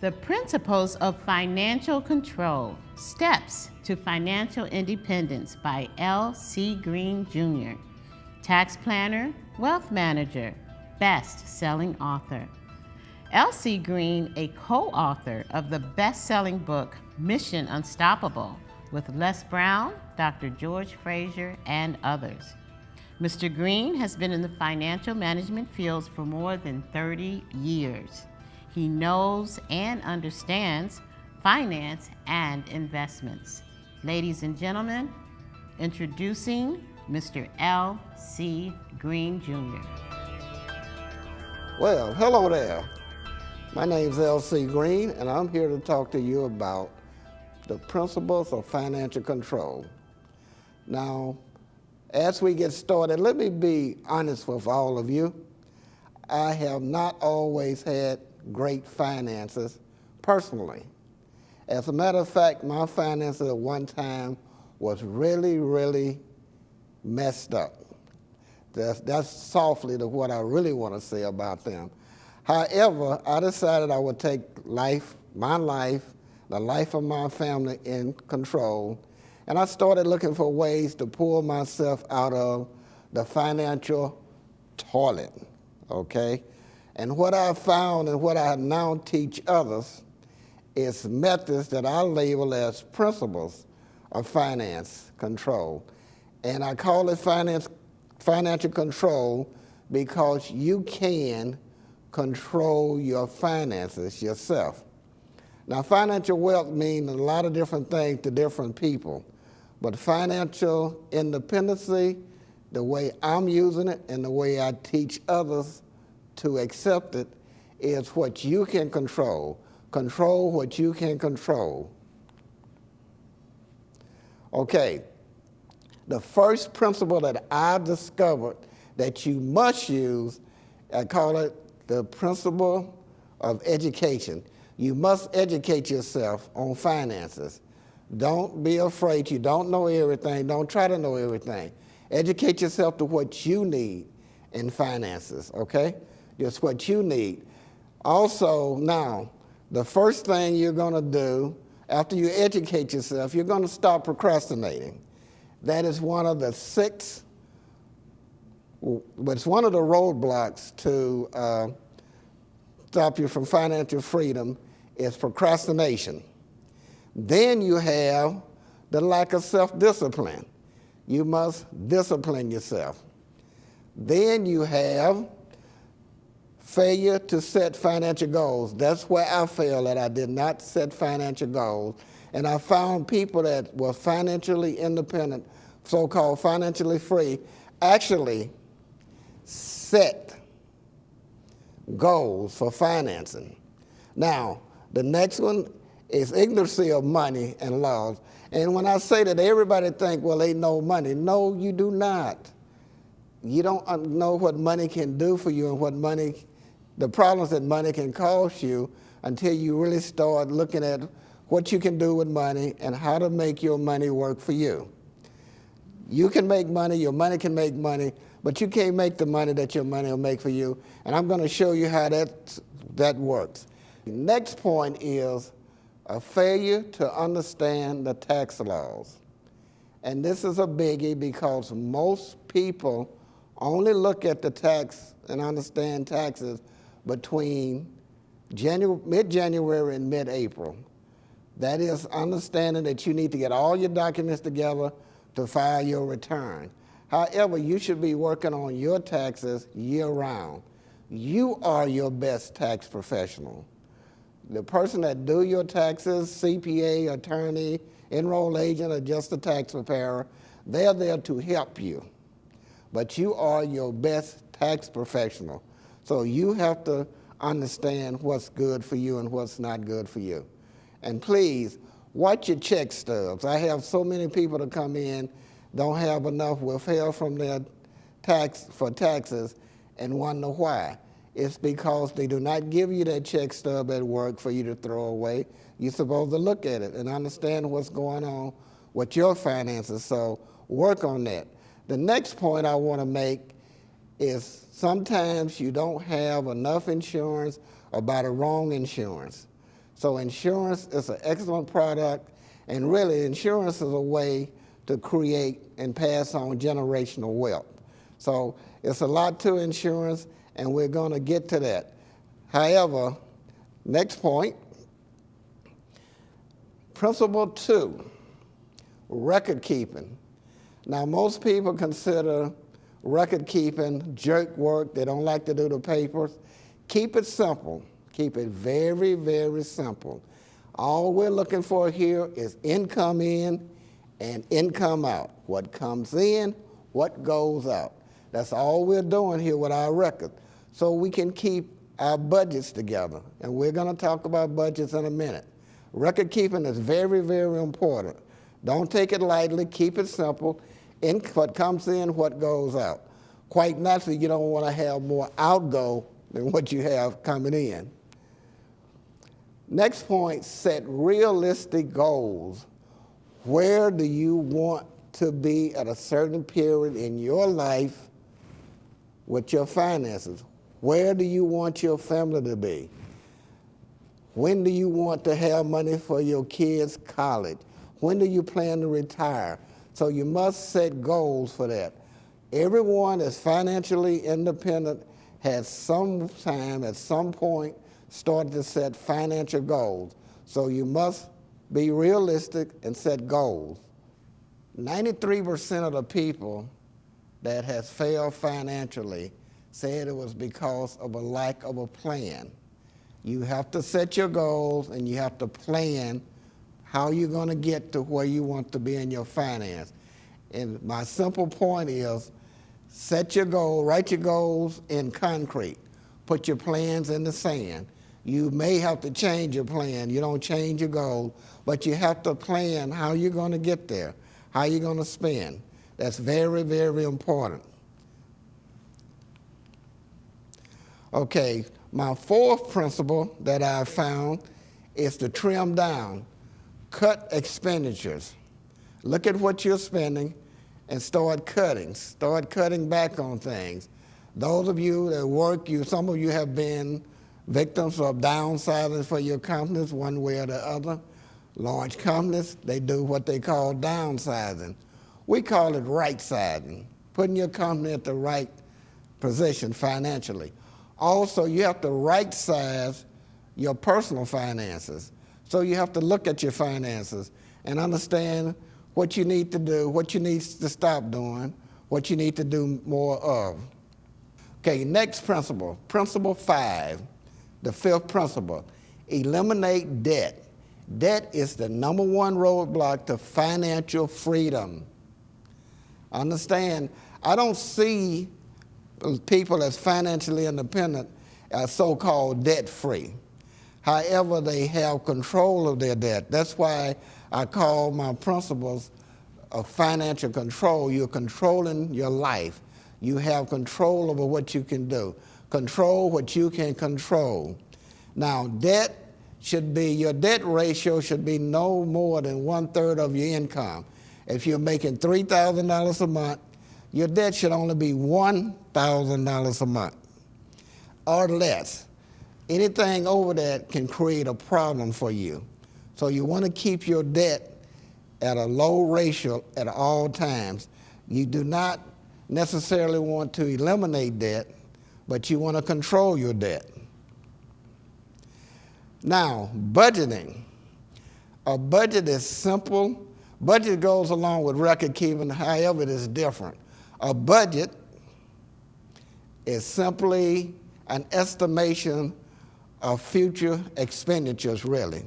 The Principles of Financial Control, Steps to Financial Independence by L.C. Green, Jr., tax planner, wealth manager, best-selling author. L.C. Green, a co-author of the best-selling book Mission Unstoppable with Les Brown, Dr. George Fraser, and others. Mr. Green has been in the financial management fields for more than 30 years. He knows and understands finance and investments. Ladies and gentlemen, introducing Mr. L.C. Green, Jr. Well, hello there. My name's L.C. Green, and I'm here to talk to you about the principles of financial control. Now, as we get started, let me be honest with all of you. I have not always had great finances personally. As a matter of fact, my finances at one time was really messed up. That's softly to what I really want to say about them. However, I decided I would take my life, the life of my family in control, and I started looking for ways to pull myself out of the financial toilet, okay? And what I found and what I now teach others is methods that I label as principles of finance control. And I call it financial control because you can control your finances yourself. Now, financial wealth means a lot of different things to different people, but financial independency, the way I'm using it and the way I teach others to accept it, is what you can control. Control what you can control. Okay, the first principle that I discovered that you must use, I call it the principle of education. You must educate yourself on finances. Don't be afraid. You don't know everything. Don't try to know everything. Educate yourself to what you need in finances, okay? Just what you need. Also, now, the first thing you're going to do after you educate yourself, you're going to stop procrastinating. That is one of the it's one of the roadblocks to stop you from financial freedom is procrastination. Then you have the lack of self-discipline. You must discipline yourself. Then you have failure to set financial goals. That's where I failed at. I did not set financial goals. And I found people that were financially independent, so-called financially free, actually set goals for financing. Now, the next one is ignorancy of money and laws. And when I say that, everybody think, well, they know money. No, you do not. You don't know what money can do for you and the problems that money can cause you until you really start looking at what you can do with money and how to make your money work for you. You can make money, your money can make money, but you can't make the money that your money will make for you. And I'm going to show you how that works. The next point is a failure to understand the tax laws. And this is a biggie because most people only look at the tax and understand taxes between mid-January and mid-April. That is understanding that you need to get all your documents together to file your return. However, you should be working on your taxes year-round. You are your best tax professional. The person that do your taxes, CPA, attorney, enrolled agent, or just a tax preparer, they're there to help you. But you are your best tax professional. So you have to understand what's good for you and what's not good for you. And please, watch your check stubs. I have so many people that come in, don't have enough withheld from their taxes, and wonder why. It's because they do not give you that check stub at work for you to throw away. You're supposed to look at it and understand what's going on with your finances, so work on that. The next point I want to make is sometimes you don't have enough insurance or buy the wrong insurance. So insurance is an excellent product, and really insurance is a way to create and pass on generational wealth. So it's a lot to insurance, and we're going to get to that. However, next point, principle 2, record keeping. Now, most people consider record keeping jerk work. They don't like to do the papers. Keep it simple. Keep it very, very simple. All we're looking for here is income in and income out. What comes in, what goes out. That's all we're doing here with our record. So we can keep our budgets together. And we're going to talk about budgets in a minute. Record keeping is very, very important. Don't take it lightly. Keep it simple. What comes in, what goes out. Quite naturally, you don't want to have more outgo than what you have coming in. Next point, set realistic goals. Where do you want to be at a certain period in your life with your finances? Where do you want your family to be? When do you want to have money for your kids' college? When do you plan to retire? So you must set goals for that. Everyone that's financially independent has some time, at some point, started to set financial goals. So you must be realistic and set goals. 93% of the people that has failed financially said it was because of a lack of a plan. You have to set your goals and you have to plan how you're going to get to where you want to be in your finance. And my simple point is, set your goal, write your goals in concrete. Put your plans in the sand. You may have to change your plan. You don't change your goal, but you have to plan how you're going to get there, how you're going to spend. That's very, very important. Okay, my fourth principle that I found is to trim down, cut expenditures. Look at what you're spending and start cutting back on things. Those of you that work, some of you have been victims of downsizing for your companies one way or the other. Large companies, they do what they call downsizing. We call it right-sizing, putting your company at the right position financially. Also, you have to right-size your personal finances. So you have to look at your finances and understand what you need to do, what you need to stop doing, what you need to do more of. Okay, next principle, principle 5, the fifth principle, eliminate debt. Debt is the number one roadblock to financial freedom. Understand, I don't see people as financially independent as so-called debt-free. However, they have control of their debt. That's why I call my principles of financial control. You're controlling your life. You have control over what you can do. Control what you can control. Now, your debt ratio should be no more than 1/3 of your income. If you're making $3,000 a month, your debt should only be $1,000 a month or less. Anything over that can create a problem for you. So you want to keep your debt at a low ratio at all times. You do not necessarily want to eliminate debt, but you want to control your debt. Now, budgeting. A budget is simple. Budget goes along with record keeping, however, it is different. A budget is simply an estimation of future expenditures, really.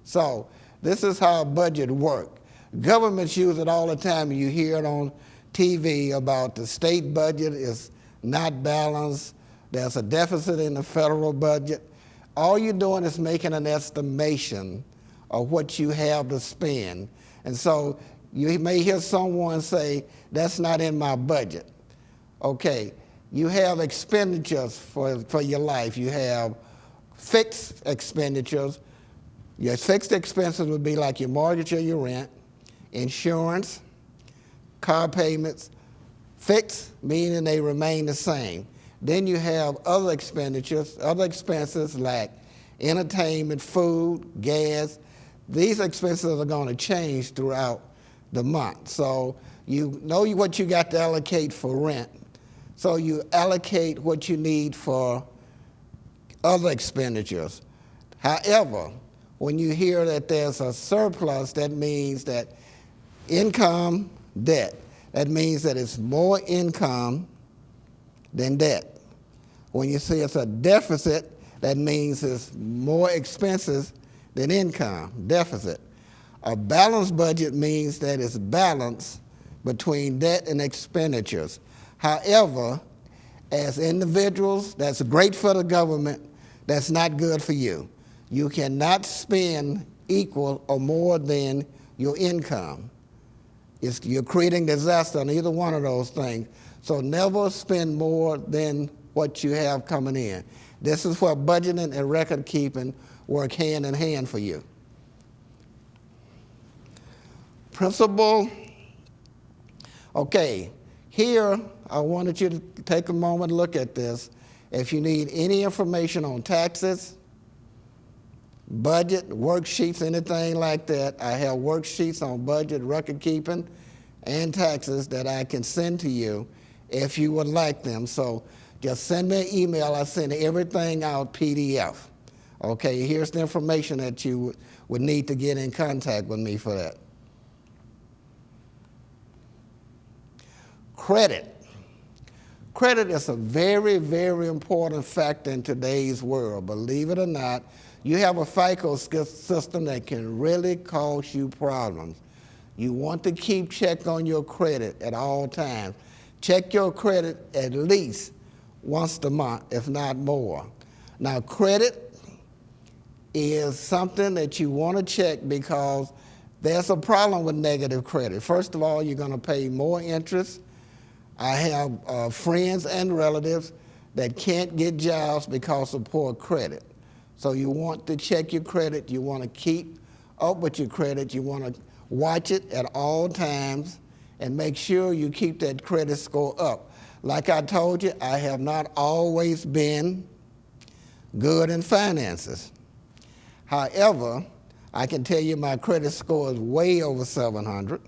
So this is how a budget works. Governments use it all the time. You hear it on TV about the state budget is not balanced. There's a deficit in the federal budget. All you're doing is making an estimation of what you have to spend. And so you may hear someone say, that's not in my budget. Okay, you have expenditures for your life. You have fixed expenditures. Your fixed expenses would be like your mortgage or your rent, insurance, car payments. Fixed, meaning they remain the same. Then you have other expenditures, other expenses like entertainment, food, gas. These expenses are going to change throughout the month. So you know what you got to allocate for rent. So you allocate what you need for other expenditures. However, when you hear that there's a surplus, that means that income, debt. That means that it's more income than debt. When you see it's a deficit, that means it's more expenses than income, deficit. A balanced budget means that it's balanced between debt and expenditures. However, as individuals, that's great for the government, that's not good for you. You cannot spend equal or more than your income. You're creating disaster on either one of those things. So never spend more than what you have coming in. This is where budgeting and record keeping work hand in hand for you. Principle. Okay, here I wanted you to take a moment to look at this. If you need any information on taxes, budget, worksheets, anything like that, I have worksheets on budget, record keeping, and taxes that I can send to you if you would like them. So just send me an email. I send everything out PDF. Okay, here's the information that you would need to get in contact with me for that. Credit. Credit is a very, very important factor in today's world. Believe it or not, you have a FICO system that can really cause you problems. You want to keep check on your credit at all times. Check your credit at least once a month, if not more. Now, credit is something that you want to check because there's a problem with negative credit. First of all, you're going to pay more interest. I have friends and relatives that can't get jobs because of poor credit. So you want to check your credit. You want to keep up with your credit. You want to watch it at all times and make sure you keep that credit score up. Like I told you, I have not always been good in finances. However, I can tell you my credit score is way over 700,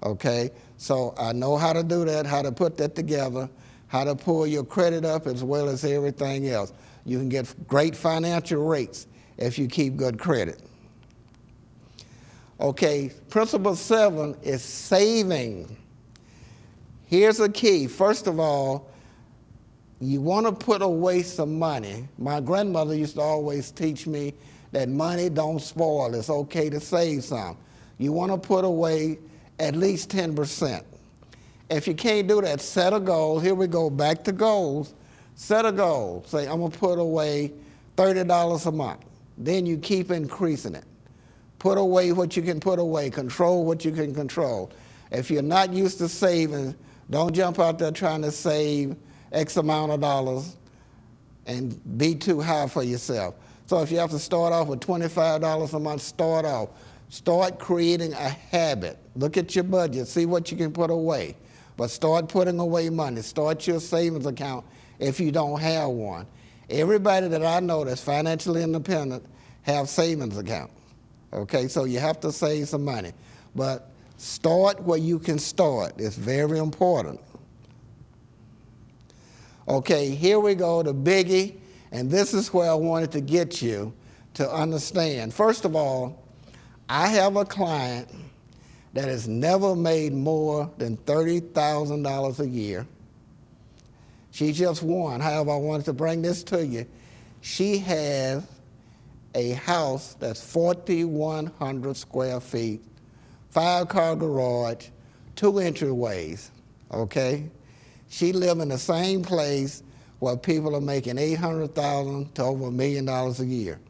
okay? So I know how to do that, how to put that together, how to pull your credit up as well as everything else. You can get great financial rates if you keep good credit. Okay, principle 7 is saving. Here's a key. First of all, you want to put away some money. My grandmother used to always teach me that money don't spoil. It's okay to save some. You want to put away at least 10%. If you can't do that, set a goal. Here we go, back to goals. Set a goal. Say, I'm going to put away $30 a month. Then you keep increasing it. Put away what you can put away. Control what you can control. If you're not used to saving, don't jump out there trying to save X amount of dollars and be too high for yourself. So if you have to start off with $25 a month, start off. Start creating a habit. Look at your budget. See what you can put away. But start putting away money. Start your savings account if you don't have one. Everybody that I know that's financially independent have savings accounts. Okay, so you have to save some money. But start where you can start. It's very important. Okay, here we go, the biggie. And this is where I wanted to get you to understand. First of all, I have a client that has never made more than $30,000 a year. She just won. However, I wanted to bring this to you. She has a house that's 4,100 square feet, 5-car garage, 2 entryways, okay? She lives in the same place where people are making $800,000 to over $1 million a year.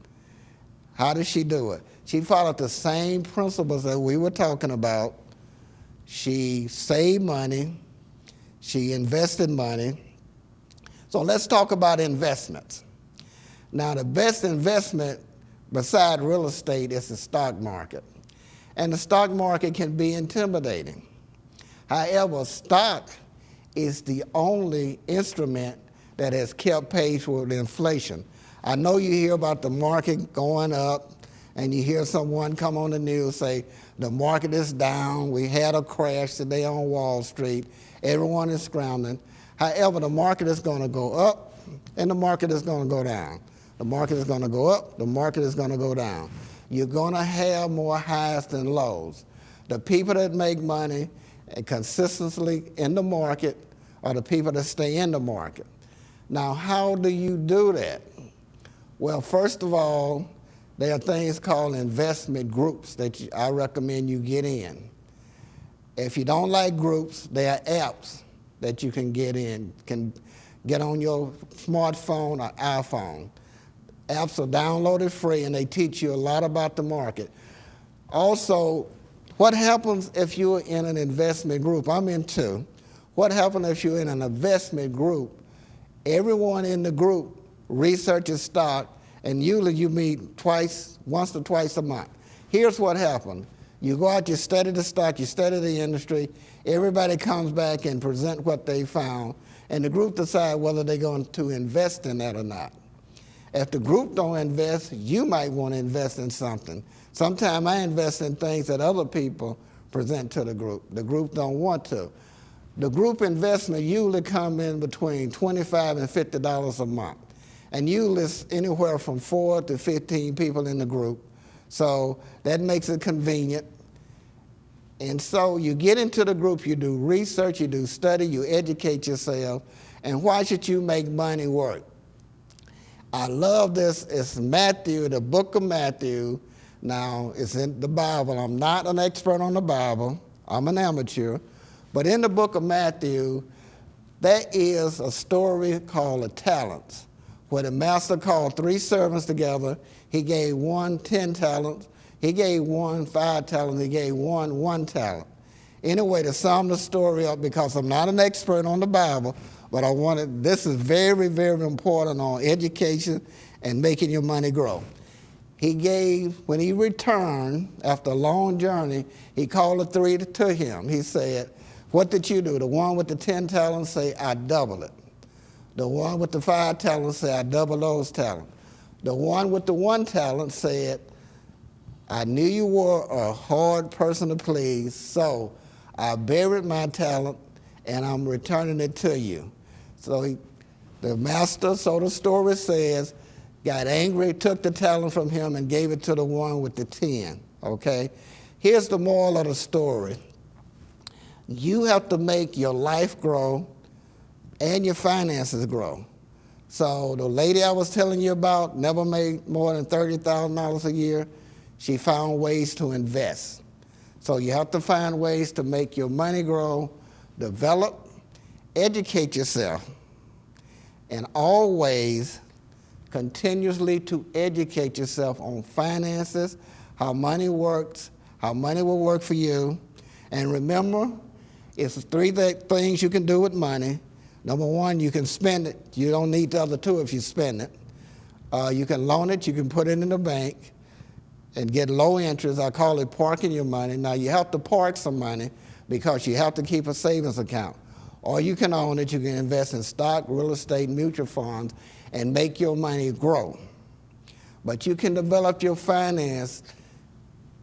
How does she do it? She followed the same principles that we were talking about. She saved money. She invested money. So let's talk about investments. Now, the best investment beside real estate is the stock market. And the stock market can be intimidating. However, stock is the only instrument that has kept pace with inflation. I know you hear about the market going up, and you hear someone come on the news say, the market is down, we had a crash today on Wall Street, everyone is scrambling. However, the market is going to go up, and the market is going to go down. The market is going to go up, the market is going to go down. You're going to have more highs than lows. The people that make money consistently in the market are the people that stay in the market. Now, how do you do that? Well, first of all, there are things called investment groups that I recommend you get in. If you don't like groups, there are apps that you can get in, can get on your smartphone or iPhone. Apps are downloaded free, and they teach you a lot about the market. Also, what happens if you're in an investment group? I'm in two. What happens if you're in an investment group? Everyone in the group researches stock, and usually you meet once or twice a month. Here's what happened. You go out, you study the stock, you study the industry, everybody comes back and present what they found, and the group decide whether they're going to invest in that or not. If the group don't invest, you might want to invest in something. Sometimes I invest in things that other people present to the group. The group don't want to. The group investment usually come in between $25 and $50 a month. And usually it's anywhere from 4 to 15 people in the group. So that makes it convenient. And so you get into the group, you do research, you do study, you educate yourself. And why should you make money work? I love this. It's Matthew, the book of Matthew. Now, it's in the Bible. I'm not an expert on the Bible. I'm an amateur. But in the book of Matthew, there is a story called the talents, where the master called 3 servants together. He gave one 10 talents. He gave one 5 talents. He gave one 1 talent. Anyway, to sum the story up, because I'm not an expert on the Bible, but this is very, very important on education and making your money grow. When he returned after a long journey, he called the 3 to him. He said, what did you do? The one with the 10 talents say, I double it. The one with the 5 talents say, I double those talents. The one with the 1 talent said, I knew you were a hard person to please, so I buried my talent and I'm returning it to you. So the master, so the story says, got angry, took the talent from him and gave it to the one with the 10, okay? Here's the moral of the story. You have to make your life grow and your finances grow. So the lady I was telling you about never made more than $30,000 a year. She found ways to invest. So you have to find ways to make your money grow, develop, educate yourself, and always continuously to educate yourself on finances, how money works, how money will work for you. And remember, it's 3 things you can do with money. Number 1, you can spend it. You don't need the other 2 if you spend it. You can loan it, you can put it in the bank and get low interest. I call it parking your money. Now you have to park some money because you have to keep a savings account. Or you can own it, you can invest in stock, real estate, mutual funds, and make your money grow. But you can develop your finance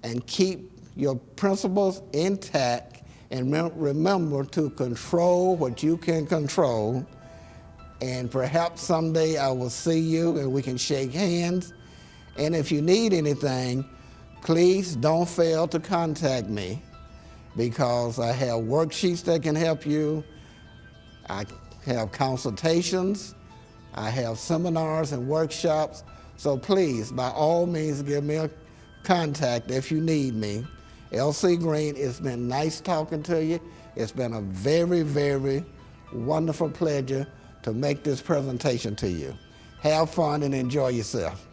and keep your principles intact, and remember to control what you can control. And perhaps someday I will see you and we can shake hands. And if you need anything, please don't fail to contact me, because I have worksheets that can help you. I have consultations. I have seminars and workshops. So please, by all means, give me a contact if you need me. L.C. Green, it's been nice talking to you. It's been a very, very wonderful pleasure to make this presentation to you. Have fun and enjoy yourself.